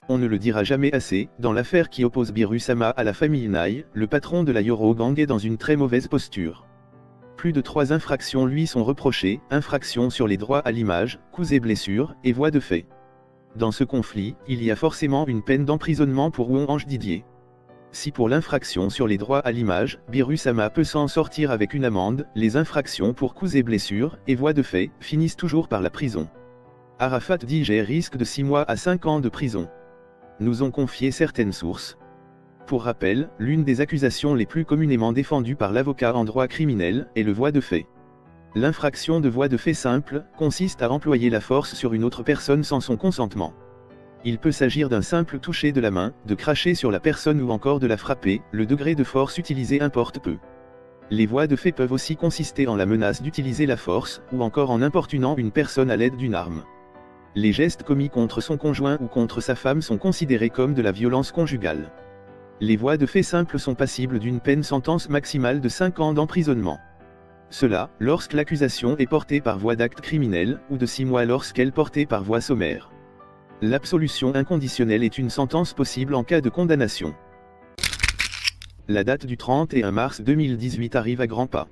On ne le dira jamais assez, dans l'affaire qui oppose Birusama à la famille Nai, le patron de la Yoro Gang est dans une très mauvaise posture. Plus de 3 infractions lui sont reprochées, infractions sur les droits à l'image, coups et blessures, et voies de fait. Dans ce conflit, il y a forcément une peine d'emprisonnement pour Won Didier. Si pour l'infraction sur les droits à l'image, Birusama peut s'en sortir avec une amende, les infractions pour coups et blessures, et voies de fait, finissent toujours par la prison. Arafat Didier risque de 6 mois à 5 ans de prison. Nous ont confié certaines sources. Pour rappel, l'une des accusations les plus communément défendues par l'avocat en droit criminel est le voie de fait. L'infraction de voie de fait simple consiste à employer la force sur une autre personne sans son consentement. Il peut s'agir d'un simple toucher de la main, de cracher sur la personne ou encore de la frapper, le degré de force utilisé importe peu. Les voies de fait peuvent aussi consister en la menace d'utiliser la force, ou encore en importunant une personne à l'aide d'une arme. Les gestes commis contre son conjoint ou contre sa femme sont considérés comme de la violence conjugale. Les voies de fait simples sont passibles d'une peine sentence maximale de 5 ans d'emprisonnement. Cela, lorsque l'accusation est portée par voie d'acte criminel, ou de 6 mois lorsqu'elle est portée par voie sommaire. L'absolution inconditionnelle est une sentence possible en cas de condamnation. La date du 31 mars 2018 arrive à grands pas.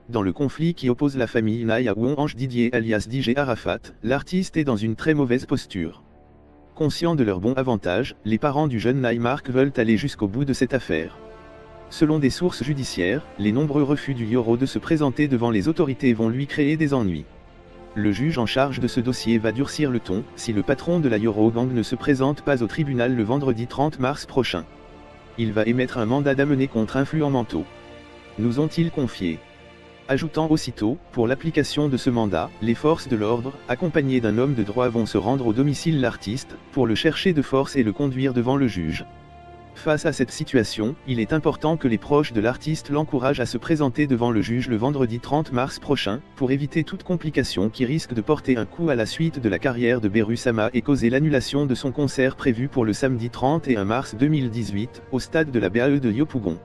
Dans le conflit qui oppose la famille Nai à Won Didier alias DJ Arafat, l'artiste est dans une très mauvaise posture. Conscients de leur bon avantage, les parents du jeune Nai Mark veulent aller jusqu'au bout de cette affaire. Selon des sources judiciaires, les nombreux refus du Yoro de se présenter devant les autorités vont lui créer des ennuis. Le juge en charge de ce dossier va durcir le ton, si le patron de la Yoro Gang ne se présente pas au tribunal le vendredi 30 mars prochain. Il va émettre un mandat d'amener contre influents mentaux. Nous ont-ils confié. Ajoutant aussitôt, pour l'application de ce mandat, les forces de l'ordre, accompagnées d'un homme de droit vont se rendre au domicile de l'artiste, pour le chercher de force et le conduire devant le juge. Face à cette situation, il est important que les proches de l'artiste l'encouragent à se présenter devant le juge le vendredi 30 mars prochain, pour éviter toute complication qui risque de porter un coup à la suite de la carrière de Birusama et causer l'annulation de son concert prévu pour le samedi 31 mars 2018, au stade de la BAE de Yopougon.